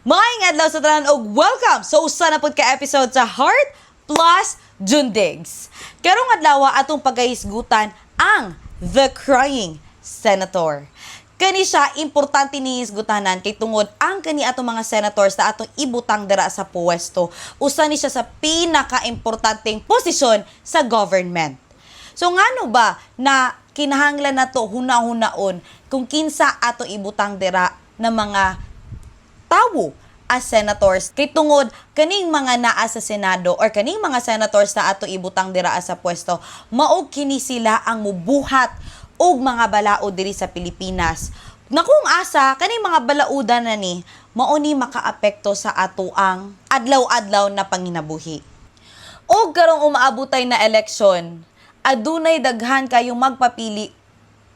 Maayong adlaw sa tanan og welcome sa usa na pud ka episode sa Heart Plus Jundigs. Karong adlaw atong pagahisgutan ang The Crying Senator. Kani siya importante ni hisgutanan kay tungod ang kani atong mga senators na atong ibutang dira sa puwesto. Usa ni siya sa pinaka-importanteng posisyon sa government. So ngano ba na kinahanglan nato huna-hunaon kung kinsa atong ibutang dira na mga tawo as senators kay tungod kaning mga naa sa Senado or kaning mga senators na ato ibutang dira sa pwesto maog kini sila ang mubuhat og mga balaod diri sa Pilipinas. Na kung asa kaning mga balaudan na ni mao ni makaapekto sa atoang adlaw-adlaw na panginabuhi. Og karong umaabutay na eleksyon, adunay daghan kayong magpapili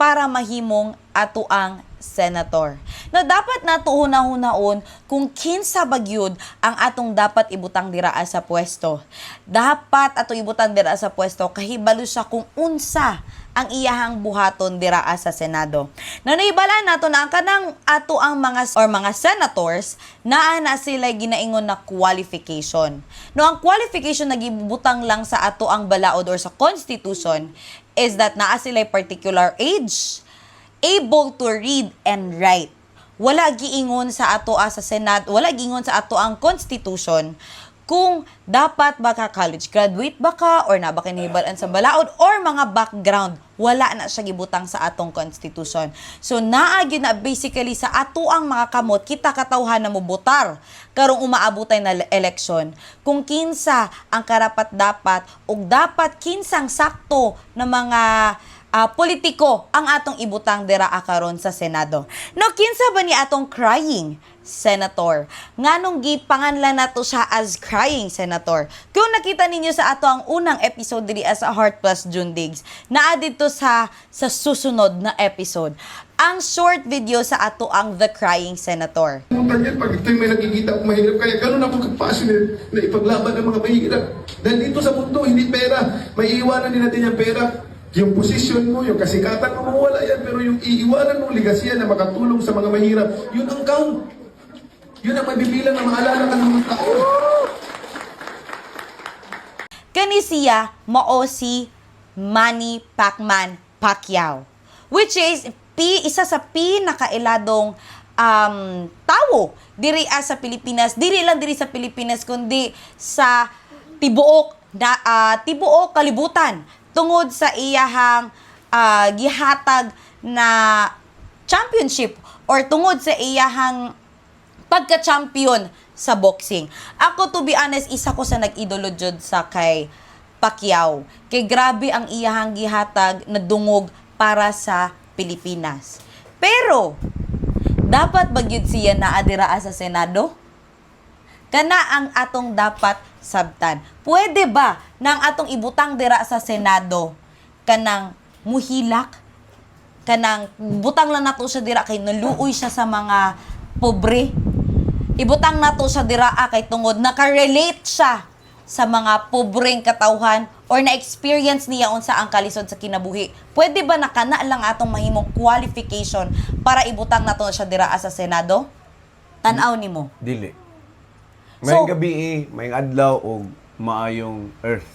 para mahimong atoang senator. Na dapat nato hunahon kung kinsa bagyod ang atong dapat ibutang dira sa pwesto. Dapat ato ibutang dira sa pwesto kahibalo siya kung unsa ang iyahang buhaton dira sa Senado. Nanaybalan nato na ang kanang ato ang mga senators naa na sila ginaingon na qualification. No, ang qualification na gibutang lang sa ato ang balaod or sa constitution is that naa sila particular age, able to read and write. Wala giingon sa ato sa Senado, wala giingon sa ato ang constitution kung dapat ba ka college graduate ba ka or na ba kinihibalan sa balaod or mga background. Wala na siya gibutang sa atong constitution. So naa gyud na basically sa ato ang mga kamot kita katawhan na mobotar karong umaabutay na eleksyon kung kinsa ang karapat dapat ug dapat kinsang sakto na mga politiko ang atong ibutang dira karon sa Senado. No, kinsa ba ni atong crying senator? Nganong gipanganlan nato siya as crying senator? Kung nakita ninyo sa ato ang unang episode diri sa Heart Plus Jundigs, naa dito sa susunod na episode ang short video sa ato ang The Crying Senator. Ganyan, pag ito'y may nakikita akong mahirap, kaya ganun ako kapassionate na ipaglaban ng mga mahirap. Dahil dito sa mundo, hindi pera. May iiwanan din natin yung pera. Yung posisyon mo, yung kasikatan mo, mawala yan. Pero yung iiwanan mong ligasiya na makatulong sa mga mahirap, yun ang count. Yun ang mabibilang na maalala ka ng mga tao. Kani siya mao si Manny Pacman Pacquiao, which is isa sa pinakailadong tawo diri sa Pilipinas, diri lang diri sa Pilipinas kundi sa tibuok kalibutan tungod sa iyahang gihatag na championship or tungod sa iyahang pagka-champion sa boxing. Ako, to be honest, isa ko sa nag-idolo jud sa kay Pacquiao. Kay grabe ang iyahang gihatag na dungog para sa Pilipinas. Pero, dapat ba gyud siya naa dira sa Senado? Kana ang atong dapat sabtan. Pwede ba nang atong ibutang dira sa Senado kanang muhilak? Kanang butang lang nato siya dira kay naluoy siya sa mga pobre. Ibutang nato siya dira kay tungod nakarelate siya sa mga pobreng katawhan or na-experience niya unsa ang kalisod sa kinabuhi. Pwede ba nakana lang atong mahimong qualification para ibutang nato siya dira sa Senado? Tan-aw nimo. Dili. Mayong gabi, mayong adlaw o maayong earth.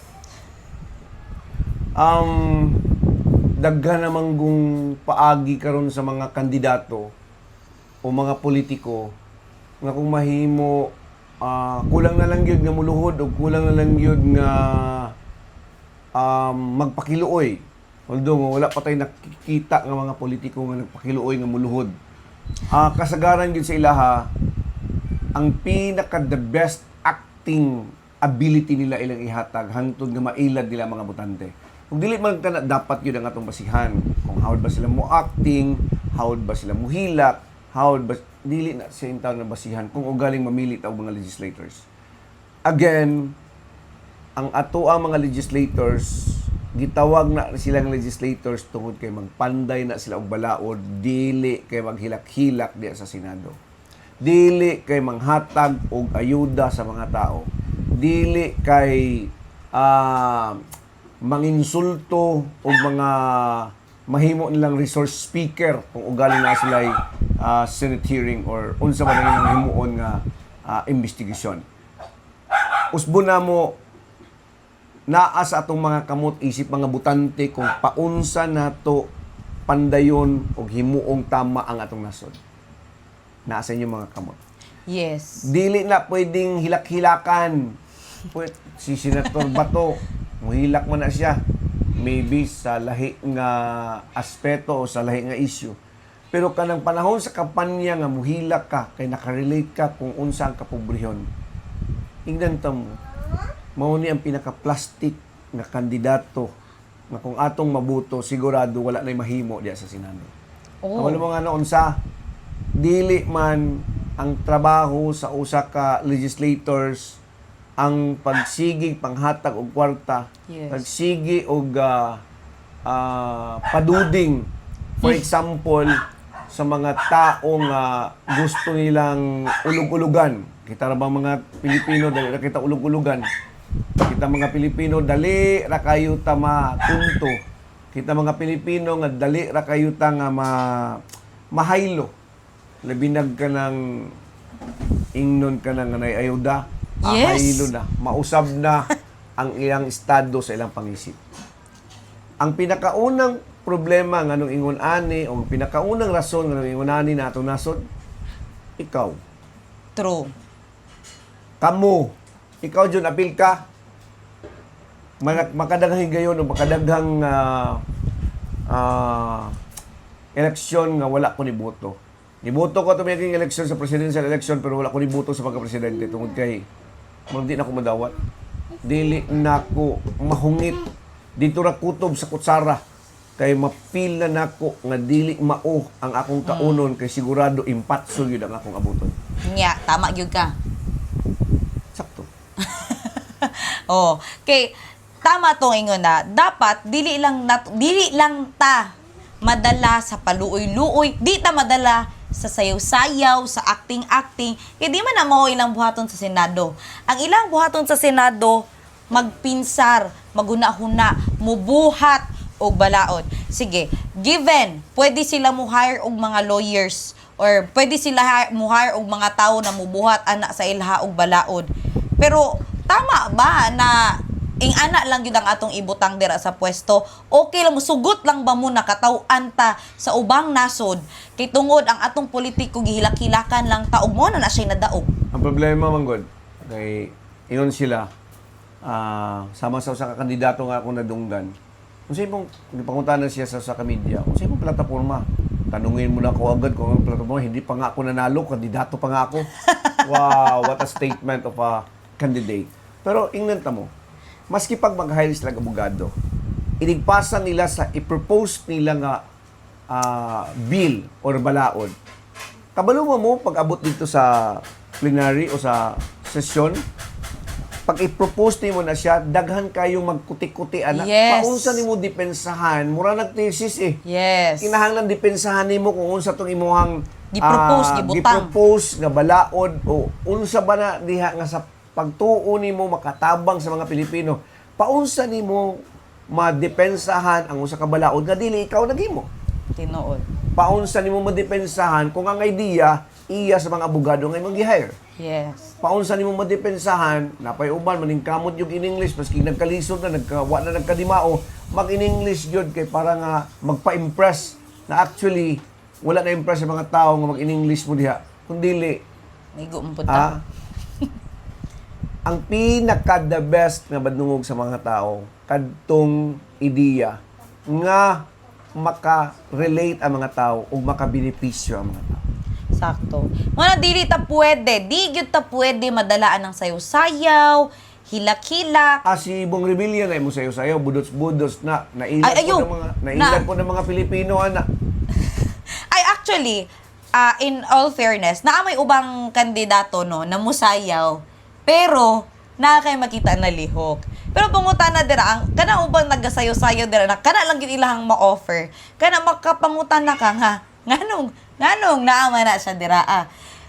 Daghan namang gung paagi karon sa mga kandidato o mga politiko nga kung mahimo kulang na lang yun nga muluhod o kulang na lang yun nga magpakiluoy. Although wala pa tayo nakikita nga mga politiko nga nagpakiluoy nga muluhod. Kasagaran yun sa ilaha ang the best acting ability nila ilang ihatag hangtod nga mailad nila mga botante. Kung dili man kana dapat yun ang atong basihan. Kung how ba sila mo acting, how ba sila muhilak, how ba dili na sa intang na basihan kung ugaling mamili ta og mga legislators. Again, ang ato ang mga legislators gitawag na silang legislators tungod kay magpanday na sila og balaod, dili kay maghilak-hilak diya sa Senado. Dili kay manghatag og ayuda sa mga tao. Dili kay manginsulto og mga mahimo nilang resource speaker kung ugaling na sila Senate hearing or unsa man ang himuon nga investigasyon. Usbo na mo naa sa atong mga kamot isip mga butante kung paunsa nato pandayon og himuong tama ang atong nasod. Naa sa inyo mga kamot. Yes. Dili na pwedeng hilak-hilakan. Si Senator Bato, muhilak man na siya. Maybe sa lahi nga aspeto o sa lahi nga issue. Pero kanang panahon sa kampanya nga muhilak ka, kay nakarelate ka kung unsa ang kapobrehon. Ingnan ta mo, mao ni ang pinaka-plastic nga kandidato nga kung atong mabuto, sigurado wala na'y mahimo diya sa Senado. Oh. Wala mo nga na unsa, dili man ang trabaho sa usa ka legislators ang pagsigi panghatag og kwarta, Yes. pagsigi og paduding, for example, sa mga taong gusto nilang ulug-ulugan. Kita ra bang mga Pilipino dali ra kita ulug-ulugan. Kita mga Pilipino dali ra kayo ta matunto. Kita mga Pilipino nga dali ra kayo ta nga mahaylo. Labinag ka ng ingnon ka ng anay ayuda. Yes. Ahaylo na. Mausab na ang ilang estado sa ilang pangisip. Ang pinakaunang problema nga nung ingon ani o pinakaunang rason nga nung ingon ani na atong nasod, ikaw. True. Kamo. Ikaw dyan, apil ka. Makadaghang higayon o makadaghang eleksyon nga wala ko ni boto. Niboto ko ito may eleksyon sa presidential election pero wala ko ni boto sa pagka-presidente tungod kay hindi na ako madawat. Dili na ako mahungit. Dito ra kutob sa kutsara. Kay mapil na nako nga dili mao ang akong kaunon kay sigurado impatso yun ang akong abuton. Nya, tama gyud ka. Sakto. Oh, kay tama tong ingon na dapat dili lang ta madala sa paluoy-luoy, di ta madala sa sayaw-sayaw, sa acting-acting, kay di man na mao ilang buhaton sa Senado. Ang ilang buhaton sa Senado, magpinsar, maghuna-huna, mubuhat, o balaod. Sige, given, pwede sila mo-hire og mga lawyers or pwede sila mo-hire og mga tao na mubuhat ana sa ilha og balaod. Pero, tama ba na ana lang yun ang atong ibutang dira sa pwesto? Okay lang, musugot lang ba mo nakataw-an ta sa ubang nasod? Kay tungod ang atong politiko gihilak-hilakan lang ta og mo na siya nadaog. Ang problema manggod kay ingon sila sama sa usa ka kandidato nga akong nadunggan. Kung sa'yo panguntahan siya sa media, kung sa'yo plataforma, tanungin mo na ako agad kung ang plataforma, hindi pa nga ako nanalo, kandidato pa nga ako. Wow, what a statement of a candidate. Pero ingnan ta mo, maski pag mag-hire sila ng abogado, inigpasan nila sa i-propose nila nga bill or balaod. Kabalo mo pag abot dito sa plenary o sa sesyon, pag i-propose nimo na siya, daghan kayong magkuti-kutian. Yes. Paunsa nimo depensahan, mura nag-thesis eh. Yes. Kinahanglan depensahan nimo kung unsa tong imong Gipropose, gibutang. gipropose nga balaod o unsa ba na diha nga sa pagtuo nimo makatabang sa mga Pilipino. Paunsa nimo madepensahan ang usa ka balaod nga dili ikaw naghimo. Tinuod. Paunsa nimo madepensahan kung ang idea iya sa mga abogado nga imong gi-hire. Yes. Paunsa nimo madepensahan, napay uban maningkamot yung in-English maski nagkalisod na nagkadimao, mag-in-English gyud kay para nga magpa-impress na actually wala na impress sa mga tao nga mag-in-English mo diha. Kundili Nigo mo ta. ang pinaka-the best nga badungog sa mga tao kadtong ideya nga maka-relate ang mga tao ug makabenepisyo ang mga tao. Sakto. Mga dili ta pwede, di gyud ta pwede madalaan ng sayaw-sayaw, hilak-hilak. Si Bong Revilla na mo sayo-sayo, budots-budots na nailan Ay, ayun. po ng mga Pilipino ana. Ay, actually, in all fairness, naamay ubang kandidato no na musayaw, pero na kay makita na lihok. Pero pangutan na dira ang kana ubang nagasayo-sayo dira na kana lang gyud ilahang ma-offer. Kana makapangutan na ka nga nganong naama na siya dira.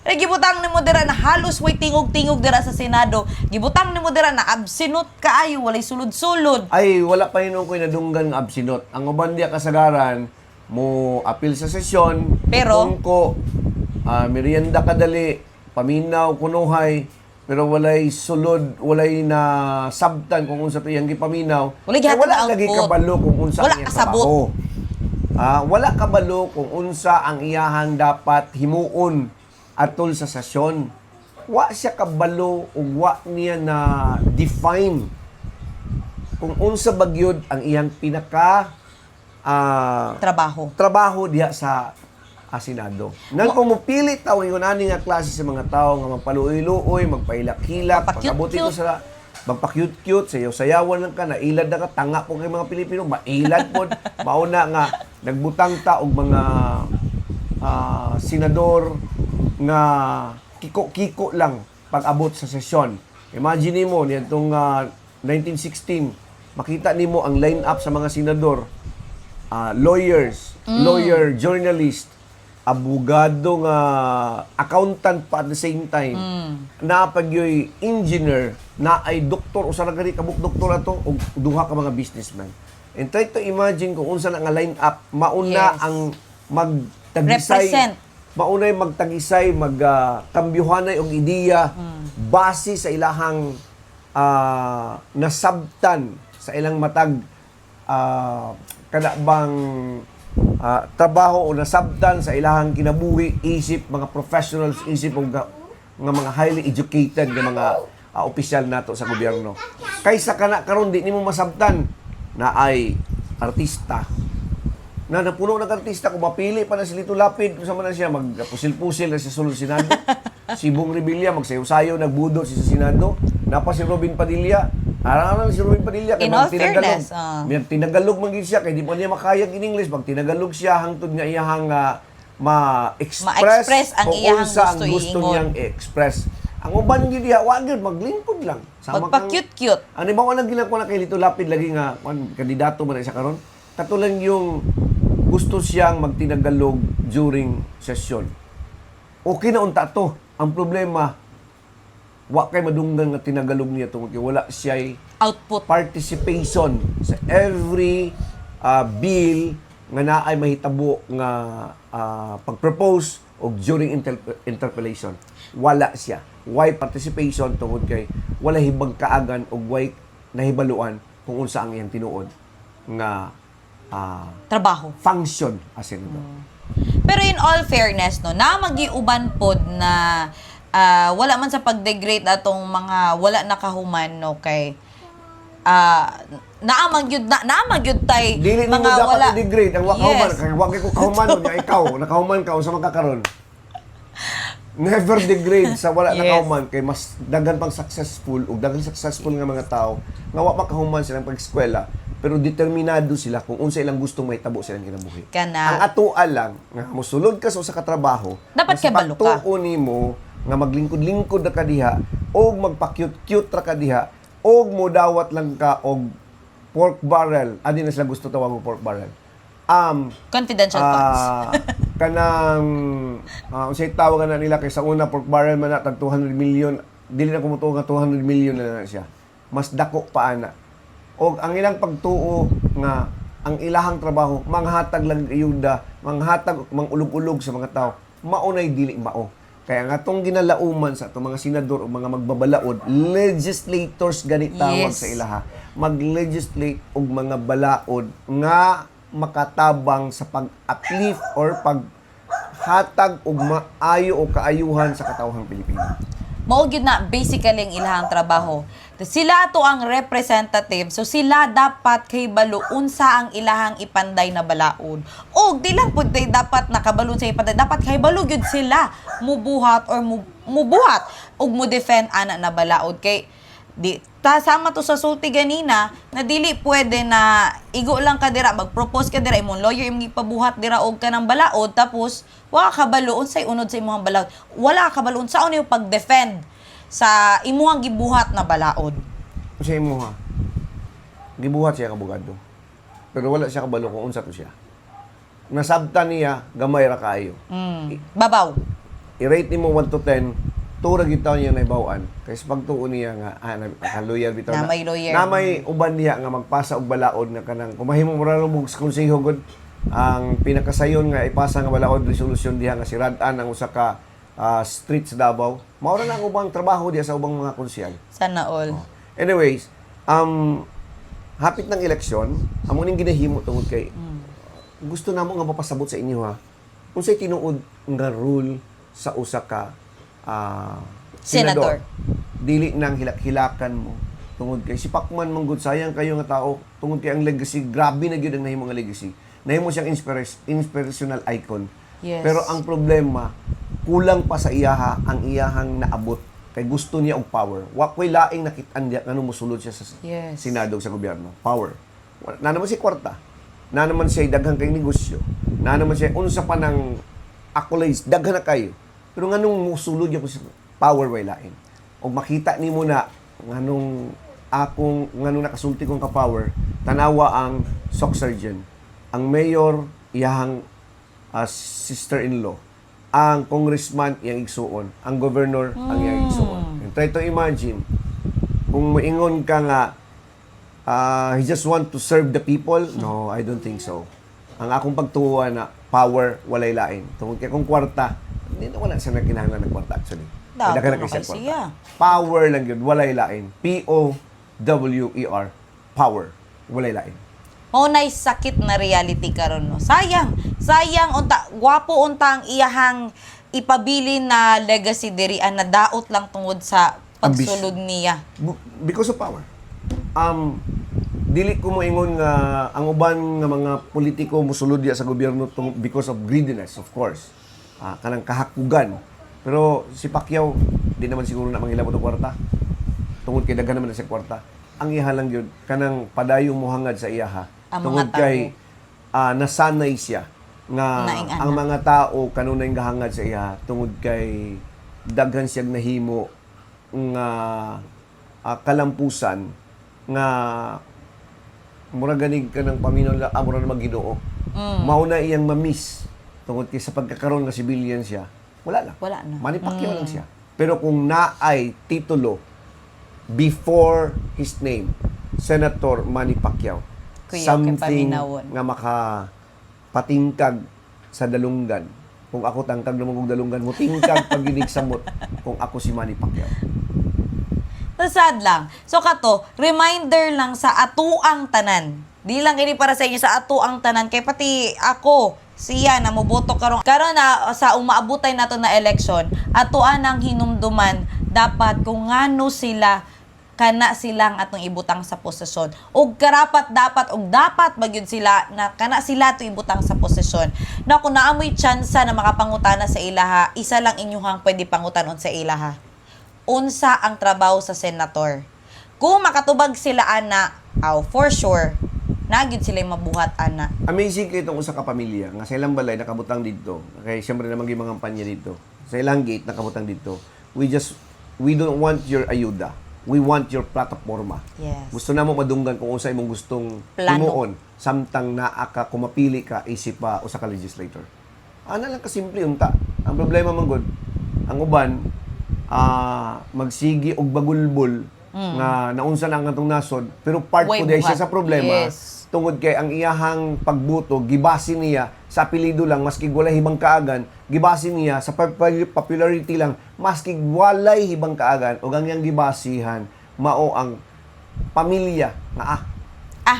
Gibutang nimo dira na halos way tingog-tingog dira sa Senado. Gibutang nimo dira na absinot kaayo, walay sulod-sulod. Ay, wala pa yun ko'y nadunggan ng absinot. Ang uban diya kasagaran, mo apil sa sesyon, Pero? kung ko, merienda kadali, paminaw kunuhay pero walay sulod, walay na sabtan kung unsa to iyang gipaminaw. Walay kaya gihatag wala na lagi output. kabalo kung unsa Wala ang iyang kasabot. trabaho. Wala kabalo kung unsa ang iyahang dapat himuon atol sa sesyon. Wa siya kabalo ug wa niya na define kung unsa bagyod ang iyang pinaka Trabaho diha sa Senado. Nang pumupili taw ingon ani nga klase sa mga tao nga magpaluoy-luoy, magpailak-hilak, pag-abot ito sa magpa-cute-cute, sayaw-sayawan lang ka, nailad na ka, tanga po kay mga Pilipino, mailad po, mauna nga, nagbutang ta og mga senador nga kiko-kiko lang pag-abot sa sesyon. Imagine mo, nitong 1916, makita nimo ang line-up sa mga senador, lawyers, journalist, abogado nga accountant pa at the same time, napagyoy engineer, na ay doktor, o sa nagari kabuk doktor ato, o duha ka mga businessman. And try to imagine kung unsa na nga line-up, mauna Yes. ang magtagisay, Represent. maunay magtagisay, magkambyuhanay og ideya, base sa ilahang nasabtan, sa ilang matag, kada bang trabaho o nasabtan sa ilahang kinabuhi, isip mga professionals, isip og nga mga highly educated nga mga opisyal nato sa gobyerno. Kaysa kana karon di nimo masabtan na ay artista. Na napuno ng artista, kung mapili pa na si Lito Lapid, kung saan man na siya, magpusil-pusil na siya sulod Senado. Si Bong Revilla, magsayo-sayo, nagbudo siya sa Senado. Napa si Robin Padilla. Arang si Robin Padilla, kay In all magtinagalog. fairness, Tinagalog man gid siya, kay di pa niya makayag in English. Pag tinagalog siya, hangtod nga iyahang Ma-express ang kung iyahang unsa ang gusto gusto iingon. niyang i-express. Ang uban gid diha, wa gyud maglingkod lang. Sama kang- Magpa-cute-cute. ano ba wala ginagawa na kay Lito Lapid lagi nga kandidato man na siya karon? Katulang yung gusto siyang magtinagalog during session. Okay na unta to. Ang problema, wa kay madunggan nga tinagalog niya tungod kay wala siya Output. participation sa every bill nga naay mahitabo nga pag-propose o during interpellation. Wala siya. Why participation tungod kay wala hibang kaagan o why nahibaluan kung unsa ang iyang tinuod nga Trabaho. function as senador. Pero in all fairness, no, na magiuban pod na wala man sa pag-degrade atong mga wala nakahuman, no, kay naamag yun tay Dili nimo mga dapat wala i-degrade ang wakahuman. Yes. Kaya wag ko kahuman mo niya ikaw. Nakahuman ka sa makakaroon. Never degrade sa wala Yes. nakahuman kay mas daghan pang successful ug daghan successful nga mga tao nga wa makahuman silang pag-eskwela pero determinado sila kung unsa ilang gustong mahitabo silang kinabuhi. Kana. Ang atuan lang nga mosulod ka sa usa ka trabaho, Dapat sa kabalo ka. pagtuo nimo nga maglingkod-lingkod na ka diha o magpa-cute-cute ra ka diha o modawat lang ka og pork barrel. Adi na sila gusto tawag og pork barrel. Confidential funds. Kanang unsay tawagan na nila kay sa una pork barrel man na tag 200 million, dili na kumutuo nga 200 million na siya. Mas dako pa ana. Og ang ilang pagtuo nga ang ilahang trabaho manghatag lang ayuda, manghatag mangulog-ulog sa mga tao, maunay dili mao. Kaya nga atong ginalauman sa atong mga senador o mga magbabalaod, legislators ganit tawag Yes. sa ilaha, mag-legislate og mga balaod nga makatabang sa pag-uplift or paghatag og maayo o kaayuhan sa katawhang Pilipino. Mao gyud na basically ang ilahang trabaho. Sila to ang representative, so sila dapat kay balo unsa ang ilahang ipanday na balaod. O di lang pud tay dapat nakabalon sa ipanday, dapat kay balo gyud sila mubuhat or mubuhat ug mo defend ana na balaod kay di sama to sa sulti ganina na dili pwede na igo lang ka dira mag-propose ka dira imong lawyer imong ipabuhat dira og kanang balaod tapos wa ka balo unsay unod sa imong balaod, wala ka balo unsa yung pag-defend sa imuhang gibuhat na balaod. Sa imo ha. Gibuhat siya kabugado. Pero wala siya kabalo kung unsa to siya. Nasabtan niya gamay ra kaayo. Babaw. I-rate nimo 1 to 10, tura gid taon niya naibawaan. Kay sa pagtuo niya nga naka-lawyer bitaw Na may lawyer. Na may uban niya nga magpasa og balaod na kanang kumahimo mo ra mo sa konseho gud ang pinakasayon nga ipasa nga balaod resolusyon diha nga sirad-an ang usa ka street sa Davao. Maura na ang ubang trabaho diya sa ubang mga konsyal. Sana all. Anyways, hapit ng eleksyon, amo ning ginahimo tungod kay gusto namo nga mapasabot sa inyo ha. Unsay tinuod nga rule sa usa ka Senador. Dili nang hilak-hilakan mo tungod kay si Pacman manggod sayang kayo nga tao tungod kay ang legacy grabe na gyud ang nahimo nga legacy. Nahimo siyang inspirational icon. Yes. Pero ang problema kulang pa sa iyaha ang iyahang naabot kay gusto niya og power. Wa koy laing nakit-an diya ngano mosulod siya sa Yes. Senado sa gobyerno. Power. Na naman si kwarta. Na naman siya daghang kay negosyo. Na naman siya unsa pa ng accolades daghan na kayo. Pero nganong mosulod niya sa power way lain. Og makita nimo na nganong nganong nakasulti kong ka power tanawa ang SOC surgeon, ang mayor iyahang sister-in-law, ang congressman iyang igsuon, ang governor ang iyang igsuon. And try to imagine kung moingon ka nga he just want to serve the people. No, I don't think so. Ang akong pagtuwa na power walay lain. Tungod kay kung kwarta, hindi na wala siya nagkinahanglan ng kwarta actually. Dapat Daghan na naman siya kay kwarta. siya. Power lang yun, walay lain. P-O-W-E-R. Power. Walay lain. Nay sakit na reality karon no. Sayang unta gwapo unta ang iyahang ipabili na legacy diri na daot lang tungod sa pagsulod niya. Because of power. Dili ko moingon nga ang uban nga mga politiko mosulod diya sa gobyerno because of greediness, of course. Kanang kahakugan. Pero si Pacquiao, di naman siguro na manghilabot og kwarta. Tungod kay daghan naman na siya kwarta. Ang iha lang yun, kanang padayong muhangad sa iyaha. Ang Tungod mga tao. kay nasanay siya nga Naingana. ang mga tao kanunay gahangad sa iyaha tungod kay daghan siyang nahimo nga kalampusan nga mura ganig ka ng paminaw mura na magginoo. Mao na iyang ma-miss tungod kay sa pagkakaroon nga civilian siya. Wala Wala na. Manny Pacquiao lang siya. Pero kung naay titulo before his name, Senator Manny Pacquiao, Kuya, something kay paminawon. nga makapatingkag sa dalunggan. Kung ako tangkag naman kong dalunggan mo, tingkag paginig samot kung ako si Manny Pacquiao. Sad lang. So kato, reminder lang sa atuang tanan. Di lang ini para sa inyo sa atuang tanan kay pati ako siya na moboto karon na sa umaabutay nato na election atuan ang hinumduman dapat kung ngano sila kana silang atong ibutang sa posisyon ug dapat magyud sila na kana sila to ibutang sa posisyon na kung naamoy tsansa na makapangutana sa ilaha isa lang inyuhang pwede pangutanon sa ilaha unsa ang trabaho sa senator kung makatubag sila ana for sure nagyud sila mabuhat ana. Amazing kay itong usa ka pamilya nga sa ilang balay nakabutang dito. Kay siyempre naman gyud mga kampanya dito. Sa ilang gate nakabutang dito. We don't want your ayuda. We want your plataforma. Yes. Gusto namo madunggan kung unsa imong gustong Plano. himuon samtang naa ka kumapili ka isip pa usa ka legislator. Ana lang ka simple unta. Ang problema man gud ang uban magsigi og bagulbol nga naunsa na ang atong nasod pero part Way ko dahil siya buhat. sa problema. Yes. Tungod kay ang iyahang pagbuto gibasin niya sa apelyido lang maski walay hibang kaagan gibasin niya sa popularity lang maski walay hibang kaagan ug ang iyang gibasihan mao ang pamilya nga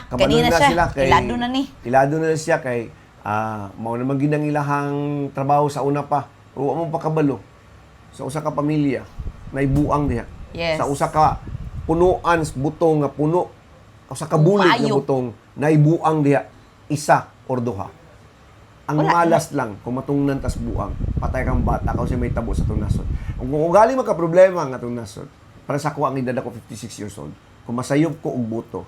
kabalo kanina siya kay ilado na ni ilado na siya kay mao naman gid ang ilahang trabaho sa una pa wa mo pa kabalo sa usa ka pamilya naibuang diha Yes. sa usa ka punuan butong nga puno usa ka bulig nga Maayo. butong naibuang diha isa or duha. Ang Wala malas lang kung matungnan tas buang patay kang bata kasi may tabo sa atong nasod. Kung ugali magka problema nga atong nasod para sa ako ang edad ako 56 years old kung masayop ko og boto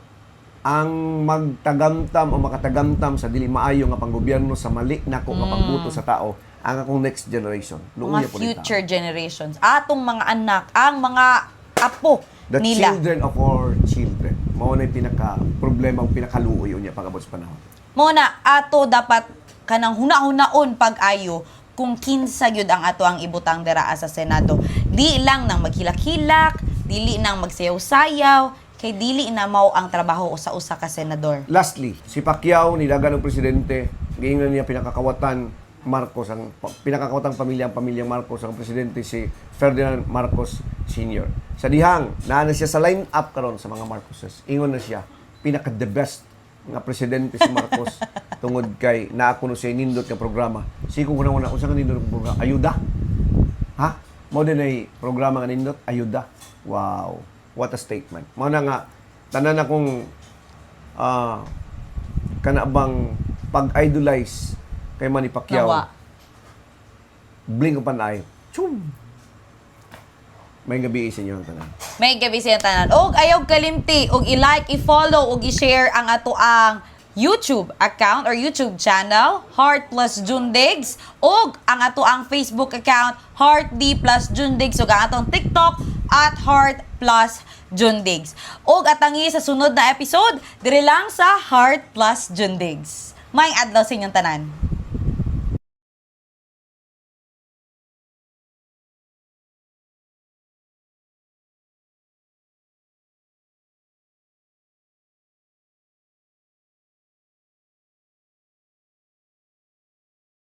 ang magtagamtam o makatagamtam sa dili maayo nga panggobyerno sa mali nako nga pagboto sa tao ang akong next generation. mga Luuya po ni tao. future generations atong mga anak ang mga apo The nila children of our children. Mao na yung pinaka-problema, pinakaluoy niya pagabot sa panahon. Muna, ato dapat kanang huna-hunaon pag-ayo kung kinsa gyud ang ato ang ibutang dira sa Senado. Di lang nang maghilak-hilak, dili nang magsayaw-sayaw, kay dili na mao ang trabaho sa usa ka senador. Lastly, si Pacquiao, nilagan ng presidente, giingnan niya pinakakawatan Marcos, ang pinakakawatang pamilya, ang pamilyang Marcos, ang presidente si Ferdinand Marcos Sr. Sa dihang, naana siya sa line-up karon sa mga Marcoses. Ingon na siya, pinaka-the best nga presidente si Marcos tungod kay naako no siya nindot nga programa. Sigo ko na una, unsa nga nindot nga programa? Ayuda. Ha? Mo din ay programa nga nindot, ayuda. Wow. What a statement. Mao na nga, tanan akong kanabang pag-idolize kay Manny Pacquiao. Nawa. Blink of an eye. Chum! May gabi sa inyo ang tanan. May gabi siya tanan. Og ayaw kalimti, og i-like, i-follow, og i-share ang ato ang YouTube account or YouTube channel, Heart Plus Jundigs, og ang ato ang Facebook account, Heart D Plus Jundigs, og ang atong TikTok at Heart Plus Jundigs. Og atangi sa sunod na episode, dire lang sa Heart Plus Jundigs. May adlaw sa inyong tanan.